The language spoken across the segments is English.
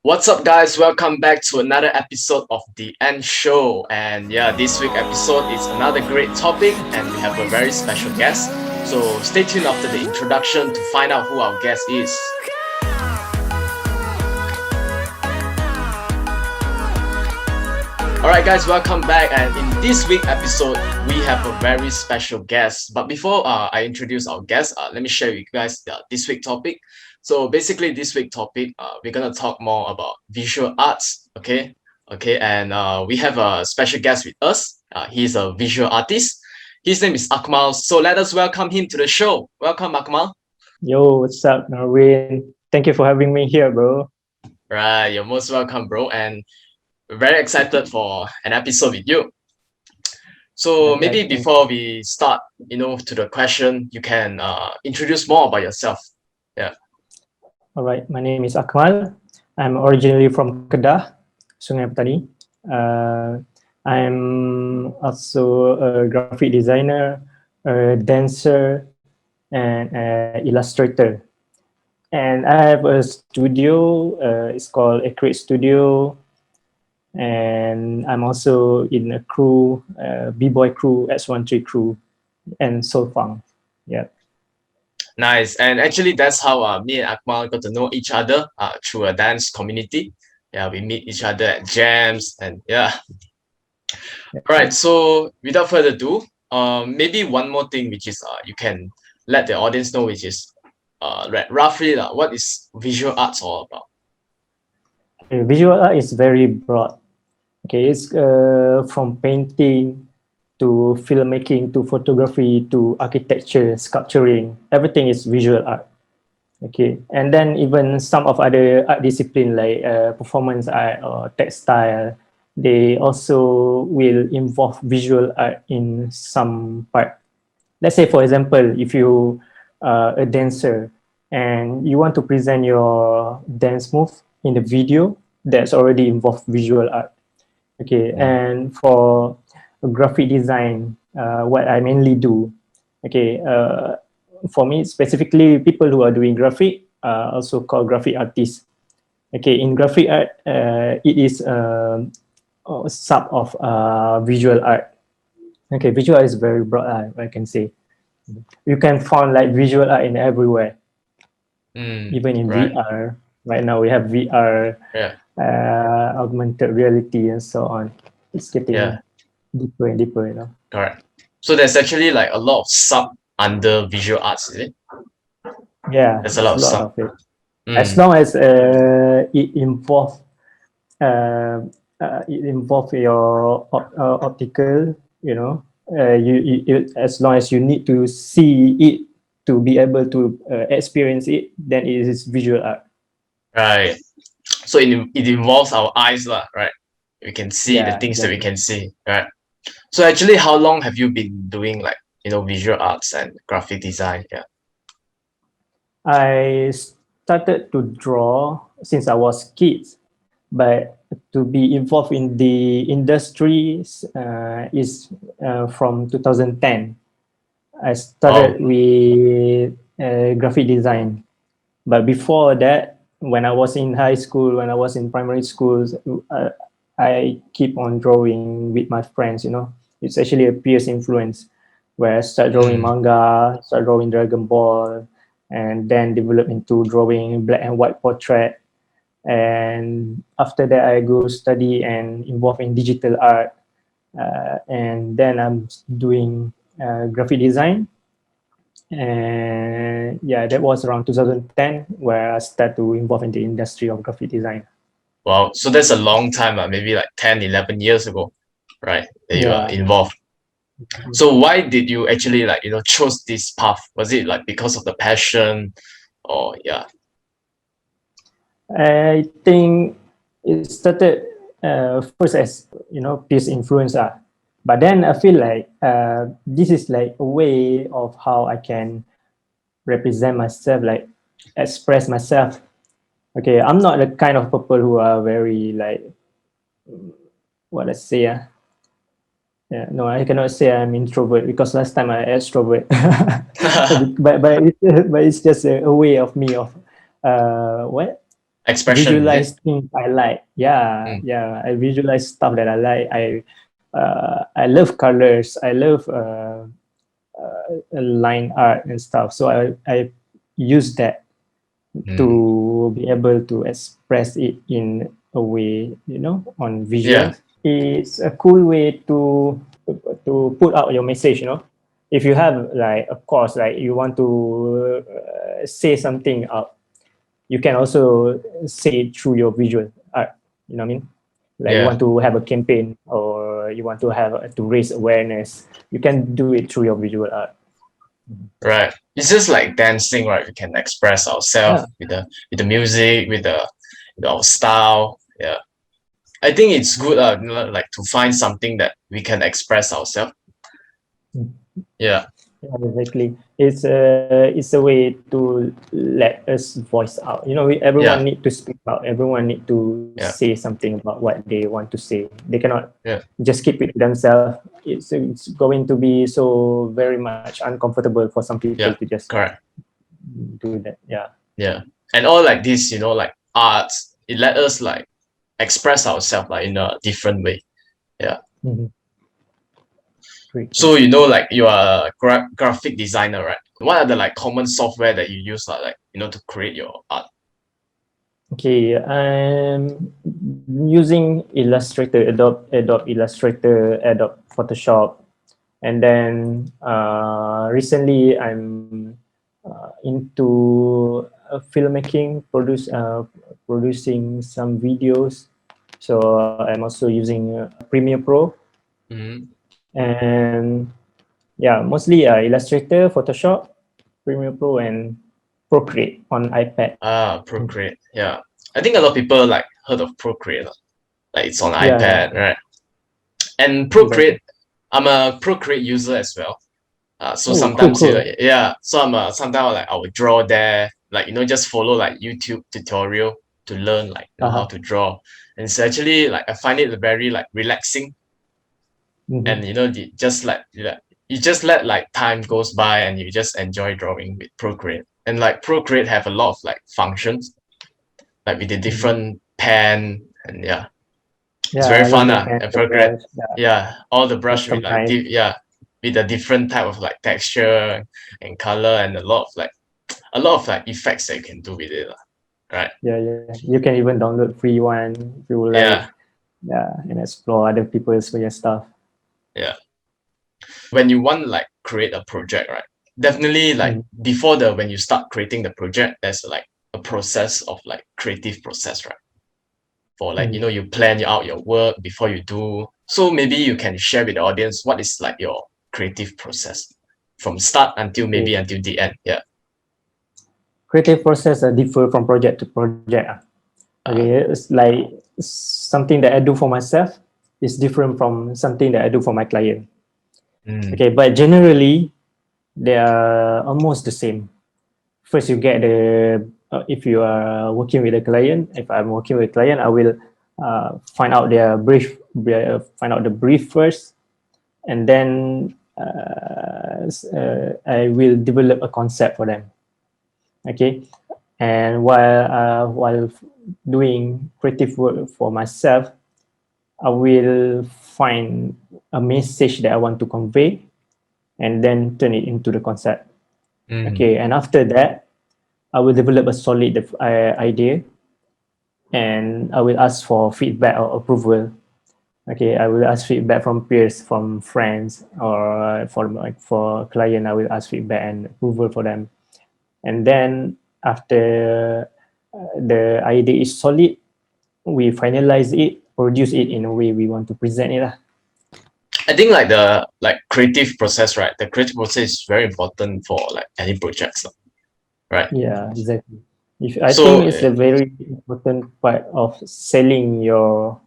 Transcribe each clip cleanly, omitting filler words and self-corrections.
What's up, guys? Welcome back to another episode of TheNShow. And yeah, this week episode is another great topic, and we have a very special guest. So stay tuned after the introduction to find out who our guest is. Alright, guys, welcome back. And in this week episode, we have a very special guest. But before I introduce our guest, let me share with you guys this week topic. So basically, this week topic, we're gonna talk more about visual arts. Okay, and we have a special guest with us. He's a visual artist. His name is Akmal. So let us welcome him to the show. Welcome, Akmal. Yo, what's up, Norwin? Thank you for having me here, bro. Right, you're most welcome, bro. And we're very excited for an episode with you. So maybe before we start, to the question, you can introduce more about yourself. Yeah. All right, my name is Akmal. I'm originally from Kedah, Sungai Petani. I'm also a graphic designer, a dancer, and an illustrator. And I have a studio. It's called Akreates Studio. And I'm also in a crew, B-boy crew, S13 crew, and Soul Funk. Yeah. Nice. And actually, that's how me and Akmal got to know each other through a dance community. Yeah, we meet each other at jams and yeah. All right. So without further ado, maybe one more thing, which is you can let the audience know, which is roughly what is visual arts all about. Visual art is very broad. Okay, it's from painting to filmmaking to photography to architecture, sculpturing. Everything is visual art. Okay, and then even some of other art discipline like performance art or textile, they also will involve visual art in some part. Let's say, for example, if you are a dancer and you want to present your dance move in the video, that's already involved visual art. Okay, and for graphic design, what I mainly do, okay, for me specifically, people who are doing graphic are also called graphic artists. Okay, in graphic art, it is a sub of visual art. Okay, visual art is very broad, I can say. You can find like visual art in everywhere, even in right. VR. Right now we have VR. Yeah. Augmented reality and so on. It's getting deeper and deeper, Correct. So there's actually like a lot of sub under visual arts, is it? Yeah, there's a lot of sub. Of it. As long as it involves your optical, as long as you need to see it to be able to experience it, then it is visual art. Right. So it involves our eyes, right? We can see the things that we can see, right? So actually, how long have you been doing like visual arts and graphic design? Yeah. I started to draw since I was kids, but to be involved in the industry is from 2010. I started with graphic design, but before that, when I was in high school, when I was in primary schools, I keep on drawing with my friends. It's actually a peers influence, where I start drawing manga, start drawing Dragon Ball, and then develop into drawing black and white portrait. And after that, I go study and involve in digital art. And then I'm doing graphic design. And yeah, that was around 2010 where I started to involve in the industry of graphic design. Wow, so that's a long time, maybe like 10, 11 years ago, right? That you are involved. So why did you actually chose this path? Was it like because of the passion or yeah? I think it started first as peers influence, but then I feel like this is like a way of how I can represent myself, like express myself. Okay, I'm not the kind of people who are very like, what I say, yeah, no, I cannot say I'm introvert because last time I extrovert. but it's just a way of me of what Expression, is it? visualize things I like. Yeah, Mm. yeah. I visualize stuff that I like. I love colors. I love line art and stuff. So I use that Mm. to be able to express it in a way, on Yeah. visuals. It's a cool way to put out your message. If you have, like, of course, like, you want to say something out, you can also say it through your visual art. You know what I mean? Like, you Yeah. want to have a campaign, or you want to have to raise awareness, you can do it through your visual art. Right. It's just like dancing, right? We can express ourselves Yeah. with the music, with our style. Yeah. I think it's good, like to find something that we can express ourselves. Yeah. Yeah, exactly. It's a way to let us voice out. Everyone Yeah. need to speak out. Everyone need to Yeah. say something about what they want to say. They cannot Yeah. just keep it to themselves. It's going to be so very much uncomfortable for some people to Yeah. just Correct. do that. Yeah. Yeah. And all like this, like arts, it let us like express ourselves like in a different way. Yeah. Mhm. Great. So like you are a graphic designer, right? What are the like common software that you use like to create your art? Okay, I'm using Illustrator, Adobe Illustrator, Adobe Photoshop, and then recently I'm into filmmaking, producing some videos. So I'm also using Premiere Pro, Mm-hmm. and yeah, mostly Illustrator, Photoshop, Premiere Pro, and Procreate on iPad. Procreate. Yeah. I think a lot of people like heard of Procreate. Like it's on Yeah, yeah, iPad, right? And exactly. Procreate, I'm a Procreate user as well. So Oh, cool, sometimes cool. yeah. So sometimes like I will draw there, like just follow like YouTube tutorial to learn like how Uh-huh. to draw. And it's actually like I find it very like relaxing, and Mm-hmm. just like you just let like time goes by and you just enjoy drawing with Procreate. And like Procreate have a lot of like functions, like with the Mm-hmm. different pen, and yeah, it's Yeah, very I love fun. the pen, And the Procreate, brush, yeah, yeah, all the brush with like customize. yeah, with a different type of like texture and color, and a lot of like effects that you can do with it, right? Yeah, yeah. You can even download free one if you like, Yeah, yeah, and explore other people's stuff. yeah. When you want like create a project, right? Definitely like Mm. before the when you start creating the project, there's like a process of like creative process, right? For like Mm. you plan out your work before you do. So maybe you can share with the audience what is like your creative process from start until maybe Okay. until the end. Yeah. Creative process differ from project to project. Uh, Okay, it's like something that I do for myself is different from something that I do for my client. mm, Okay, but generally they are almost the same. First, you get if you are working with a client. If I'm working with a client, I will find out their brief, find out the brief first, and then I will develop a concept for them. Okay, and while doing creative work for myself, I will find a message that I want to convey, and then turn it into the concept. mm, Okay, and after that, I will develop a solid idea, and I will ask for feedback or approval. Okay, I will ask feedback from peers, from friends, or for client, I will ask feedback and approval for them. And then after the idea is solid, we finalize it, produce it in a way we want to present it. I think like the like creative process, right? The creative process is very important for like any projects, right? Yeah, exactly. If I So think it's a very important part of selling your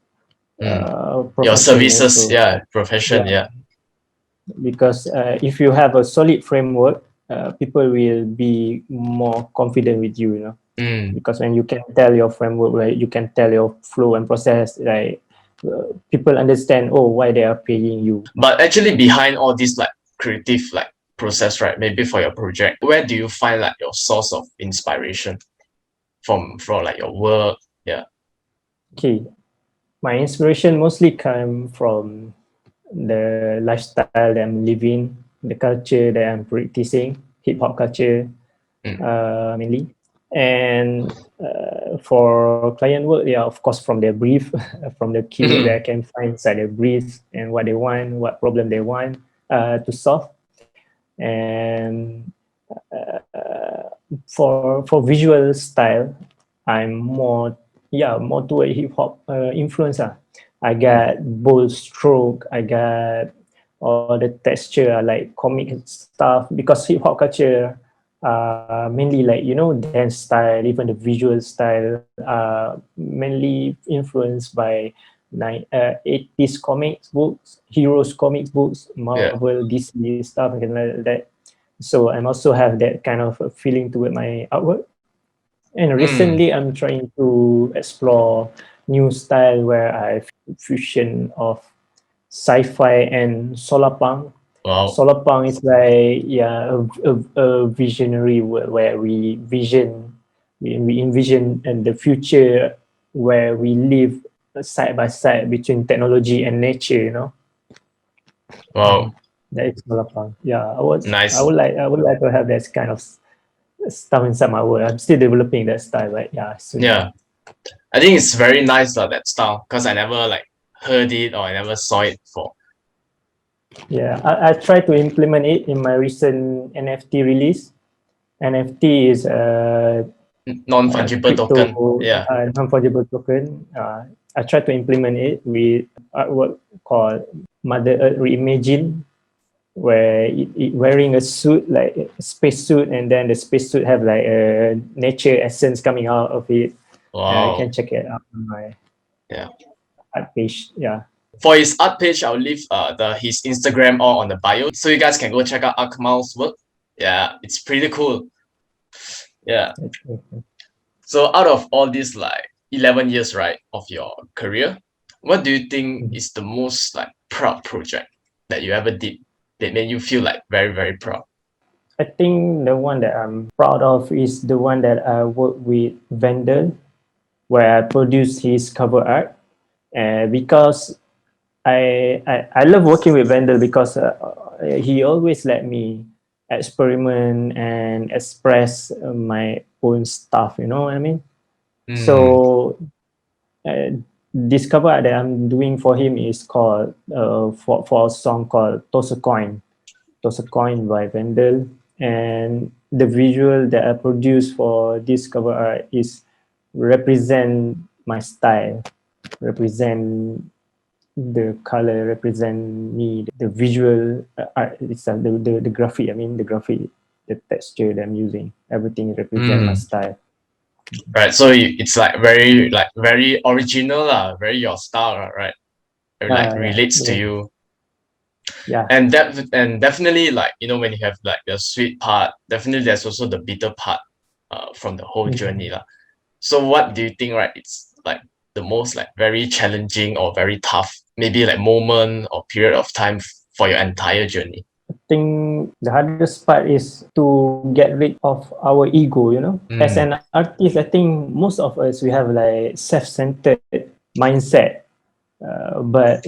mm, your profession services, also. yeah, profession, Yeah, yeah. because if you have a solid framework, people will be more confident with you. Mm. Because when you can tell your framework, like, you can tell your flow and process, like, people understand, oh, why they are paying you. But actually behind all this like creative like process, right? Maybe for your project, where do you find like your source of inspiration from like your work? Yeah. Okay, my inspiration mostly come from the lifestyle that I'm living, the culture that I'm practicing, hip hop culture Mm. mainly. And for client work, yeah, of course, from their brief, from the keyword that I can find inside their brief and what they want, what problem they want to solve. And for visual style, I'm more toward hip hop influencer. I Mm. got bold stroke. I got all the texture. I like comic stuff because hip hop culture mainly like dance style, even the visual style mainly influenced by 80s comics books, heroes comics books, Yeah. Marvel, DC stuff, and like that. So I'm also have that kind of a feeling toward my artwork. And Mm. recently, I'm trying to explore new style where I fusion of sci-fi and solar punk. Wow. Solar punk is like a visionary world where we envision the future where we live side by side between technology and nature. Wow. That is solar punk. Yeah, Nice. I would like to have that kind of stuff inside my work. I'm still developing that style, but yeah, soon. Yeah. I think it's very nice that style because I never like heard it or I never saw it before. Yeah, I try to implement it in my recent NFT release. NFT is a Non-fungible crypto token. Yeah. non-fungible token. I try to implement it with artwork called Mother Earth Reimagine, where it wearing a suit like a space suit, and then the space suit have like a nature essence coming out of it. You Wow. can check it out on my Yeah. art page. Yeah. For his art page, I'll leave his Instagram all on the bio, so you guys can go check out Akmal's work. Yeah, it's pretty cool. Yeah. So out of all these like 11 years, right, of your career, what do you think is the most like proud project that you ever did that made you feel like very, very proud? I think the one that I'm proud of is the one that I worked with Vendel, where I produced his cover art. Because I love working with Vendel because he always let me experiment and express my own stuff. You know what I mean? Mm. So uh, this cover art that I'm doing for him is called for a song called Toss a Coin. Toss a Coin by Vendel. And the visual that I produced for this cover art is represent my style, represent the color, represent me, the visual art, it's the graphic, I mean the graphic, the texture that I'm using, everything represent my Mm. style. Right. So it's like very original, very your style, right? Very like Yeah, relates to yeah, you. yeah. And definitely like when you have like the sweet part, definitely there's also the bitter part from the whole journey. Mhm. Lah. So what do you think, right? It's like the most like very challenging or very tough, maybe like moment or period of time for your entire journey. I think the hardest part is to get rid of our ego, as Mm. an artist. I think most of us, we have like self-centered mindset. But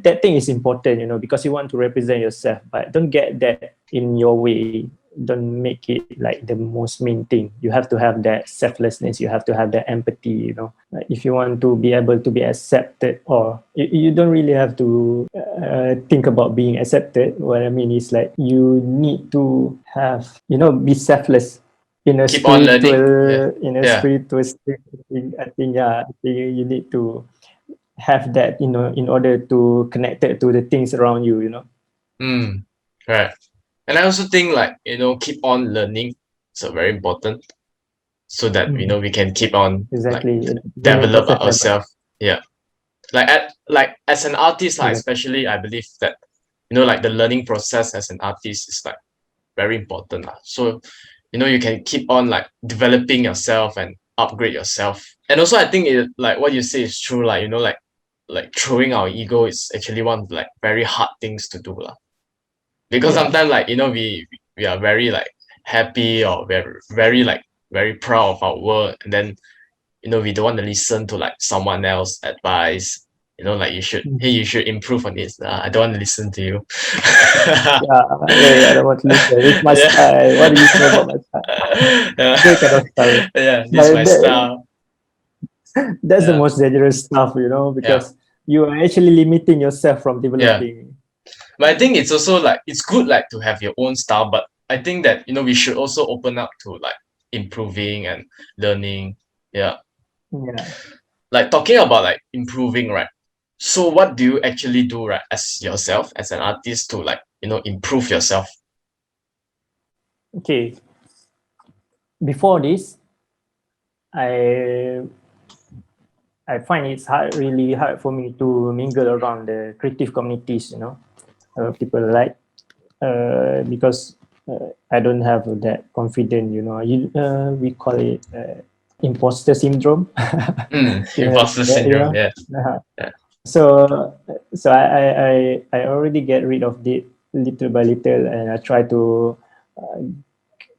that thing is important, because you want to represent yourself, but don't get that in your way. Don't make it like the most main thing. You have to have that selflessness. You have to have that empathy. If you want to be able to be accepted, or you don't really have to think about being accepted. What I mean is like you need to have, be selfless in a Keep on learning. Yeah. Yeah. spiritual state. I think you need to have that, in order to connect it to the things around you. Mm. Right. And I also think like, keep on learning. So very important so that, Mm. we can keep on like Exactly. Remain develop process level. ourselves. Yeah. Like as an artist, like, Exactly. especially I believe that, like the learning process as an artist is like very important. So, you can keep on like developing yourself and upgrade yourself. And also I think it like what you say is true, like, like throwing our ego is actually one of like very hard things to do. Because Yeah. sometimes like we are very like happy or very very like very proud of our work, and then we don't want to listen to like someone else advice, like hey, you should improve on this. I don't want to listen to you. Yeah, I don't want to listen. It's my Yeah. style. What do you know about my style? Yeah. That kind of style. Yeah, this is But my style. that's the Yeah. most dangerous stuff, Yeah. because you are actually limiting yourself from Yeah. developing. But I think it's also like it's good like to have your own style, but I think that we should also open up to like improving and learning. Yeah. Yeah. Like talking about like improving, right? So what do you actually do, right, as yourself, as an artist to like, improve yourself? Okay. Before this, I I find it's really hard for me to mingle around the creative communities. People like, because I don't have that confidence. We call it imposter syndrome. You have Imposter that, syndrome, yeah. Uh-huh. Yeah. So I already get rid of it little by little, and I try uh,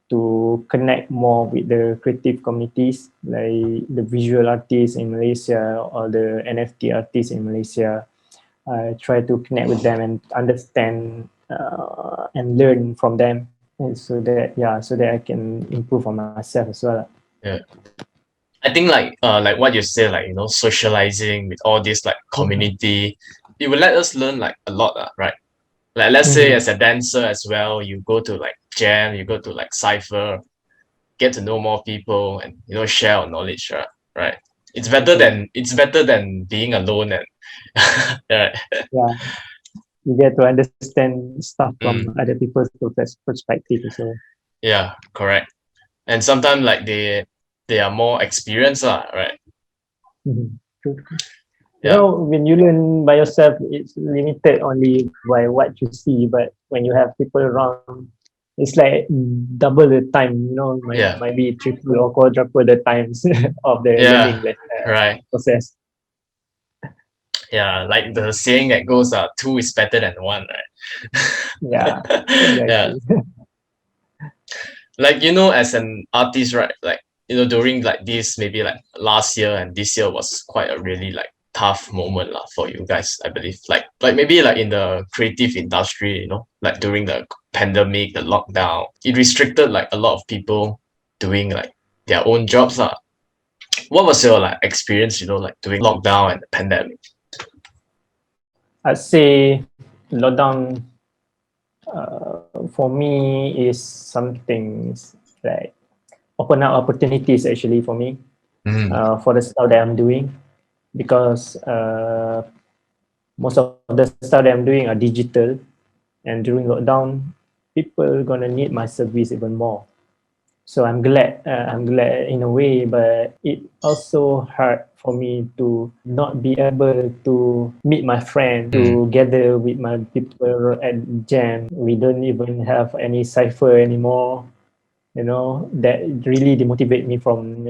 to connect more with the creative communities, like the visual artists in Malaysia or the NFT artists in Malaysia. I try to connect with them and understand and learn from them, and so that I can improve on myself as well. Yeah. I think like what you say, like socializing with all this like Mhm. community, it will let us learn like a lot, right? Like let's say Mhm. as a dancer as well, you go to like jam, you go to like cypher, get to know more people, and share our knowledge, right? Exactly. It's better than being alone, and right. Yeah, you get to understand stuff Mm, from other people's perspective as well. yeah, correct. And sometimes like they are more experienced, right? Mhm. True. Yeah. When you learn by yourself, it's limited only by what you see. But when you have people around, it's like double the time. Yeah. Might be triple or quadruple the times of the Yeah. learning Right. process. Yeah. Like the saying that goes, two is better than one, Yeah, right? Yeah. exactly. Like as an artist, right, like during like this, maybe like last year and this year was quite a really like tough moment lah for you guys, I believe. Like maybe like in the creative industry, like during the pandemic, the lockdown, it restricted like a lot of people doing like their own jobs lah. What was your like experience, like during lockdown and the pandemic? I'd say lockdown, for me, is something like open up opportunities actually for me, Mm, for the stuff that I'm doing, because most of the stuff that I'm doing are digital, and during lockdown, people gonna need my service even more. So I'm glad. I'm glad in a way, but it also hard for me to not be able to meet my friend, mm, to gather with my people at jam. We don't even have any cipher anymore. That really demotivate me from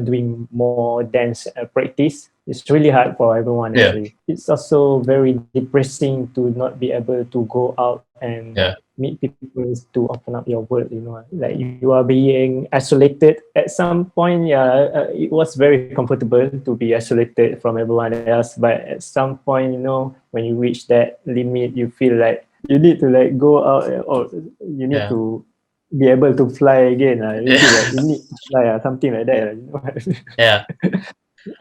doing more dance practice. It's really hard for everyone yeah, actually. It's also very depressing to not be able to go out and yeah, meet people to open up your world. Like you are being isolated at some point. Yeah, it was very comfortable to be isolated from everyone else, but at some point, when you reach that limit, you feel like you need to like go out, or you need yeah, to be able to fly again. You feel like yeah, you need to fly, something like that. yeah.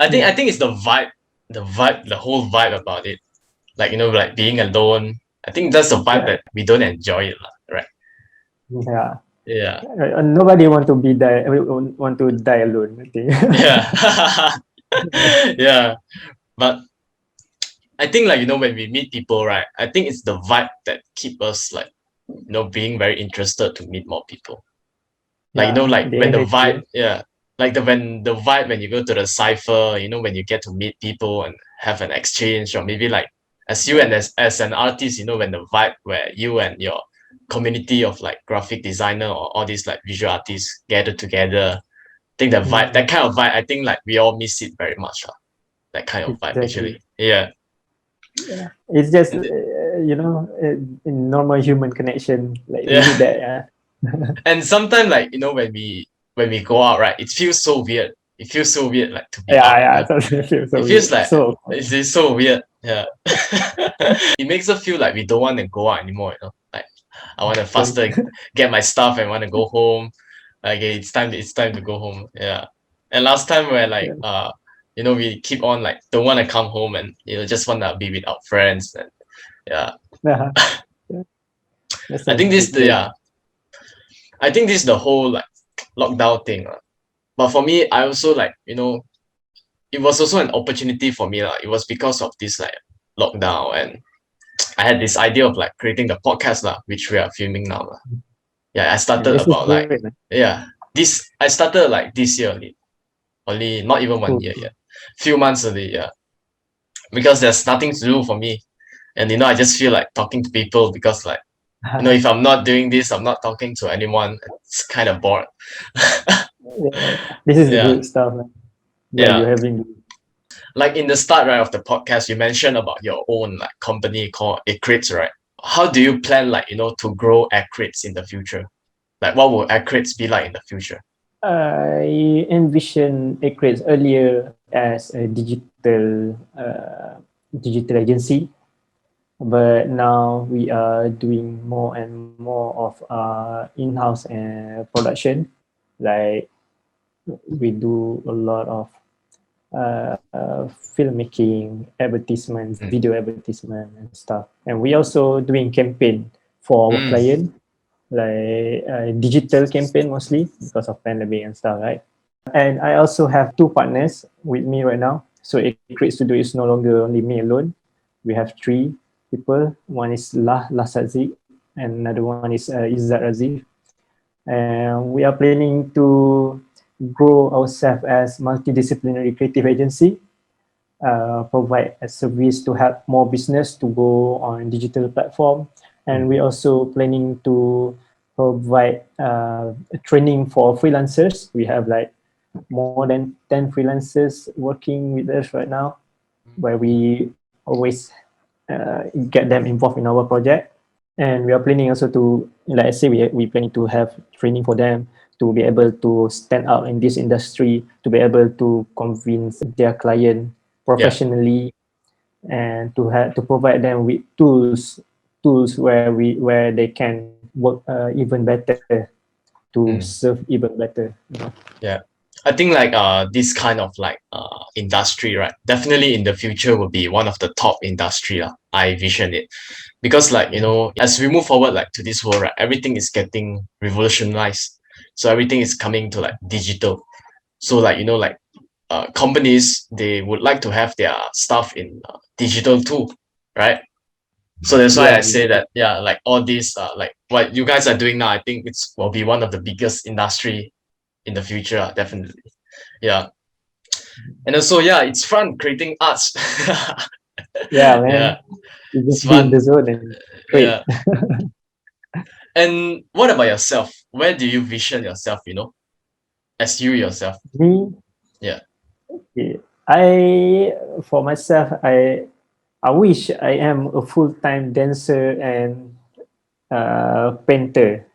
I Yeah. think it's the vibe, the whole vibe about it. Like like being alone. I think that's the vibe Yeah. that we don't enjoy it, lah, right? Yeah. Yeah, Nobody want to die alone, I think. yeah, yeah. But I think like when we meet people, right? I think it's the vibe that keep us like being very interested to meet more people. Like Yeah, like the when the energy. vibe, yeah, like the vibe when you go to the cipher, when you get to meet people and have an exchange, or maybe like as you and as an artist, when the vibe where you and your community of like graphic designer or all these like visual artists gather together. I think that Mm, kind of vibe, I think like we all miss it very much. That kind of vibe exactly. actually. Yeah. Yeah, it's just And in normal human connection. Like we need yeah. that. Yeah. And sometimes like when when we go out, right, it feels so weird. It feels so weird, like to be Yeah, out. yeah, totally feel so It feels weird. like So it's so weird. Yeah. It makes us feel like we don't want to go out anymore. Like I want to faster awkward. get my stuff and want to go home. Like it's time to go home. Yeah. And last time where like Yeah. we keep on like don't want to come home and just want to be with our friends and yeah. Yeah. Yeah. That's I a think this good the day. yeah. I think this is the whole like lockdown thing. But for me, I also like it was also an opportunity for me. It was because of this like lockdown and I had this idea of like creating the podcast which we are filming now. Yeah, I Yeah, started this is about like great, man. yeah. This I started like this year only not even 1 year Cool. yet. Few months only, yeah. Because there's nothing to do for me. And I just feel like talking to people because like if I'm not doing this, I'm not talking to anyone. It's kind of bored. Yeah. This is the Yeah, good stuff, man. That yeah. you're having. Like in the start, right, of the podcast, you mentioned about your own like company called Akreates, right? How do you plan like to grow Akreates in the future? Like what will Akreates be like in the future? I envision Akreates earlier as a digital agency, but now we are doing more and more of in-house production. Like we do a lot of filmmaking, advertisements, Mm. video advertisement and stuff. And we also doing campaign for our Mm. client, like digital campaign mostly because of pandemic and stuff, right? And I also have two partners with me right now. So Akreates Studio is no longer only me alone. We have three people. One is Lah Sazik, and another one is Izzat Razif. And we are planning to grow ourselves as multidisciplinary creative agency, provide a service to help more business to go on digital platform. And we're also planning to provide training for freelancers. We have like more than 10 freelancers working with us right now, where we always get them involved in our project. And we are planning also to, like I say, we planning to have training for them to be able to stand out in this industry, to be able to convince their client Yeah. professionally, and to have to provide them with tools where they can work even better, to Mm. serve even better. Yeah. I think like this kind of like industry, right? Definitely in the future will be one of the top industry. I vision it. Because like, as we move forward like to this world, right, everything is getting revolutionized. So everything is coming to like digital. So like, like companies, they would like to have their stuff in digital too, right? So that's why I Yeah, say that, yeah, like all these, like what you guys are doing now, I think it's will be one of the biggest industry in the future, definitely. Yeah. And also, yeah, it's fun creating arts. yeah, Yeah, man. You it's just be in fun. the zone and create. Yeah. And what about yourself? Where do you vision yourself, as you yourself? Me, Yeah. I for myself, I wish I am a full-time dancer and painter,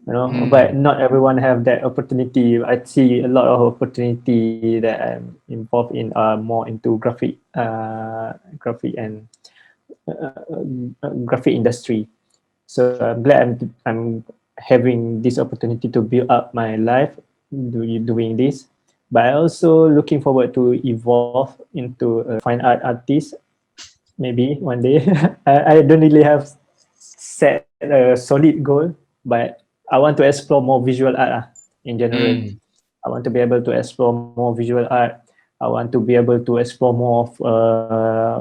but Mm. not everyone have that opportunity. I see a lot of opportunity that I'm involved in, more into graphic and graphic industry. So I'm glad I'm having this opportunity to build up my life doing this. But I also looking forward to evolve into a fine art artist maybe one day. I don't really have set a solid goal, but I want to explore more visual art in general. Mm. I want to be able to explore more visual art. I want to be able to explore more of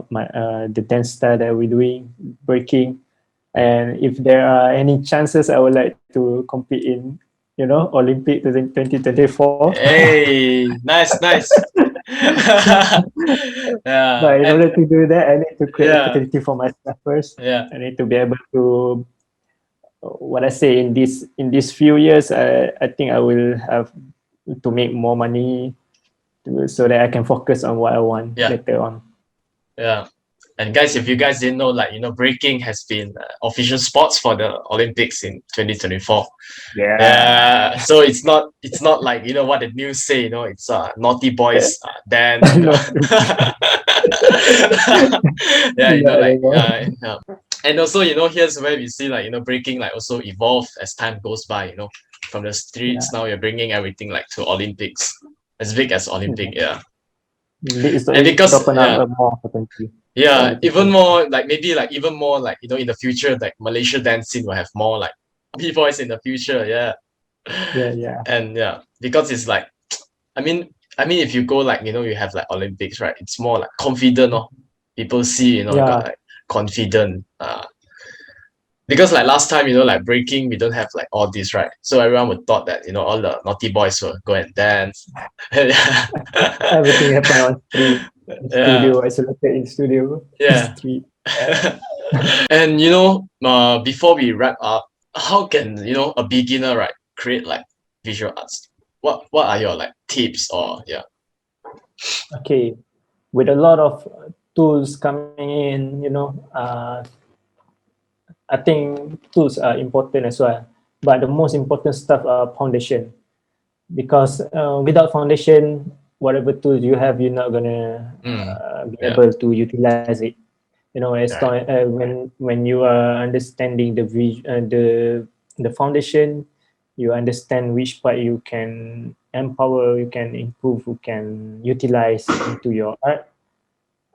the dance style that we're doing, breaking. And if there are any chances, I would like to compete in, Olympic 2024. Hey, nice, nice. Yeah, But in and order to do that, I need to create yeah, opportunity for myself first. yeah, I need to be able to, what I say, in these few years, I think I will have to make more money so that I can focus on what I want yeah, later on. yeah. And guys, if you guys didn't know, like, breaking has been official sports for the Olympics in 2024. Yeah. Yeah, so it's not like what the news say. It's naughty boys dance. Not Yeah, not like anymore. yeah. And also, here's where we see like breaking like also evolve as time goes by. From the Yeah. streets now you're bringing everything like to Olympics, as big as Olympic. Yeah. Yeah, It's, and it because open up yeah. more opportunity for Yeah, other even people. more like maybe like even more like in the future like Malaysia dance scene will have more like b-boys in the future. Yeah. Yeah, yeah. And yeah, because it's like I mean if you go like you have like Olympics, right? It's more like confident, people see got Yeah. like confident. Because like last time like breaking we don't have like all this, right? So everyone would thought that all the naughty boys will go and dance. Yeah. Everything happen on street, in Yeah. studio, isolated in studio, Yeah. street. Yeah. And before we wrap up, how can a beginner, right, create like visual arts? What are your like tips or yeah? Okay. With a lot of tools coming in, I think tools are important as well. But the most important stuff are foundation, because without foundation, whatever tools you have, you're not gonna Mm, be yeah. able to utilize it. As Right. long when you are understanding the foundation, you understand which part you can empower, you can improve, you can utilize into your art,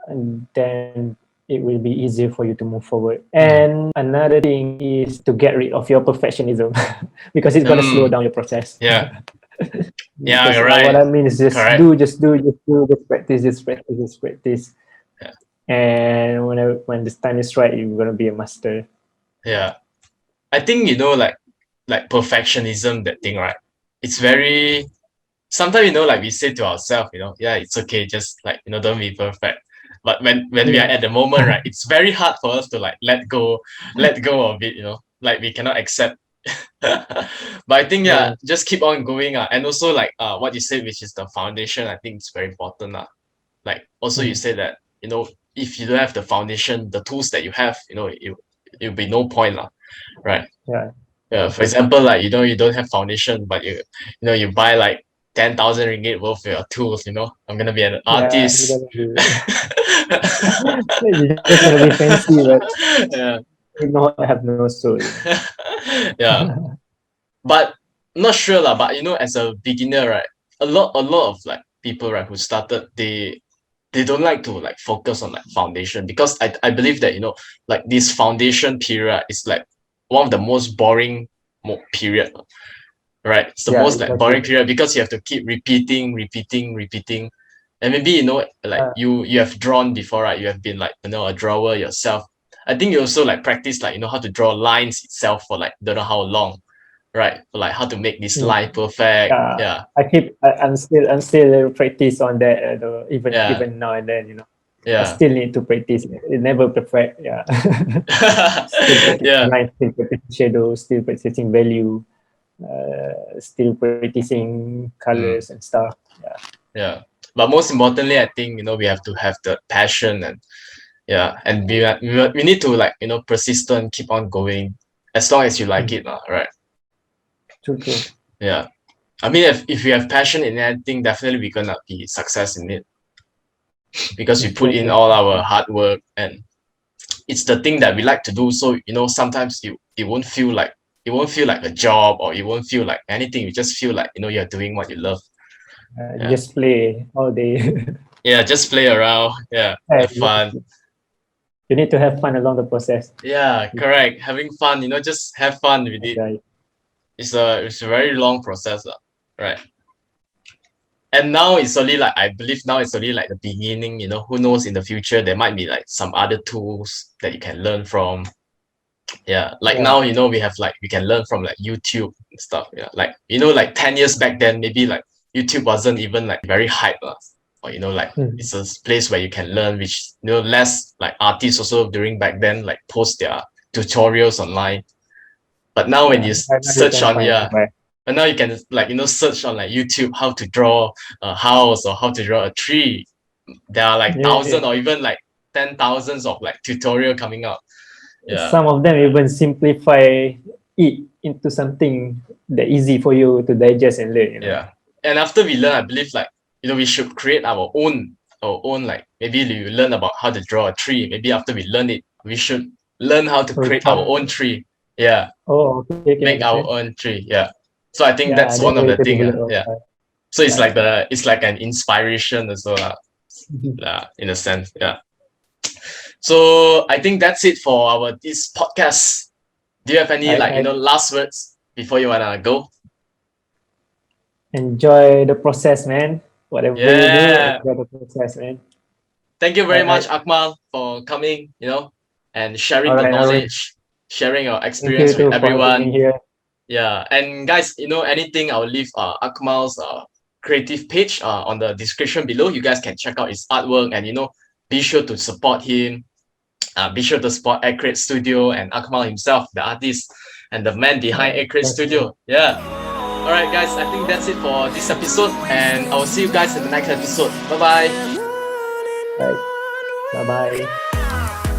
and then it will be easier for you to move forward. Mm. And another thing is to get rid of your perfectionism, because it's going to slow Mm, down your process. yeah. Yeah. Because You're what right. I mean is Correct. just practice, just practice. Yeah. And when the time is right, you're gonna be a master. Yeah. I think like perfectionism, that thing, right? It's very sometimes like we say to ourselves, yeah, it's okay, just like don't be perfect. But when we are Yeah, at the moment, right, it's very hard for us to like let go of it, like we cannot accept. But I think yeah, yeah, just keep on going. And also like what you said, which is the foundation, I think it's very important. Like also you mm, said that, if you don't have the foundation, the tools that you have, it'll be no point, right? yeah, Yeah, for example, like you don't have foundation, but you buy like 10,000 ringgit worth of your tools. I'm gonna be an yeah. You're artist. gonna be you're just gonna be fancy, but Yeah. you not have no soul. Yeah, but not sure lah. But as a beginner, right, a lot of like people, right, who started, they don't like to like focus on like foundation, because I believe that like this foundation period is like one of the most boring period, right? It's the Yeah, most like boring exactly. period, because you have to keep repeating. And maybe like Uh, you have drawn before, right? You have been like a drawer yourself. I think you also like practice like how to draw lines itself for like don't know how long, right? For like how to make this mm, line perfect. yeah, Yeah. I'm still practice on that. Though, Yeah. even now and then, I Yeah. still need to practice. It never perfect. Yeah, still practicing Yeah. line, still practicing shadow, still practicing value, still practicing colors Mm, and stuff. Yeah, yeah. But most importantly, I think we have to have the passion, and yeah, and we need to like persistent, keep on going as long as you like mm, it, right? true. Yeah. I mean, if you have passion in anything, definitely we're gonna be success in it, because we put True, in true. all our hard work, and it's the thing that we like to do. So sometimes it won't feel like a job, or it won't feel like anything. You just feel like you're doing what you love. Yeah. Just play all day. Yeah. Just play around. Yeah. Yeah, Have fun. you need to have fun along the process. Yeah. Correct. Having fun. Just have fun with it. Enjoy. It's a very long process, right? And now it's only like I believe now it's only like the beginning. Who knows, in the future there might be like some other tools that you can learn from. Yeah, like Yeah. now we have like we can learn from like YouTube and stuff. Yeah, like like 10 years back then, maybe like YouTube wasn't even like very hype, or like Mm. it's a place where you can learn, which less like artists also during back then like post their tutorials online. But now when Yeah. you Right now you search can on, find yeah, somewhere. and now you can like search on like YouTube how to draw a house or how to draw a tree. There are like Yeah. thousand or even like 10,000s of like tutorial coming out. Yeah. Some of them even simplify it into something that easy for you to digest and learn. Yeah. And after we learn, I believe like, we should create our own like, maybe you learn about how to draw a tree. Maybe after we learn it, we should learn how to Or create our chop. own tree. Yeah. Oh, okay, okay, Make our understand. own tree. Yeah. So I think Yeah, that's that's one of way the to thing. develop. Yeah. So it's Right. like it's like an inspiration as well. Mhm. In a sense. Yeah. So I think that's it for our this podcast. Do you have any like, I last words before you wanna go? enjoy the process, man. Whatever you do, Yeah. enjoy the process, man. Thank you very much, I Akmal, for coming, and sharing all the right, all right. knowledge, sharing your Thank you experience with too for having me everyone. here. Yeah. And guys, anything, I'll leave Akmal's creative page on the description below. You guys can check out his artwork and be sure to support him. Be sure to support Akreates Studio and Akmal himself, the artist and the man behind Akreates Definitely. Studio. Yeah. All right, guys. I think that's it for this episode, and I will see you guys in the next episode. Bye bye. Right. Bye bye.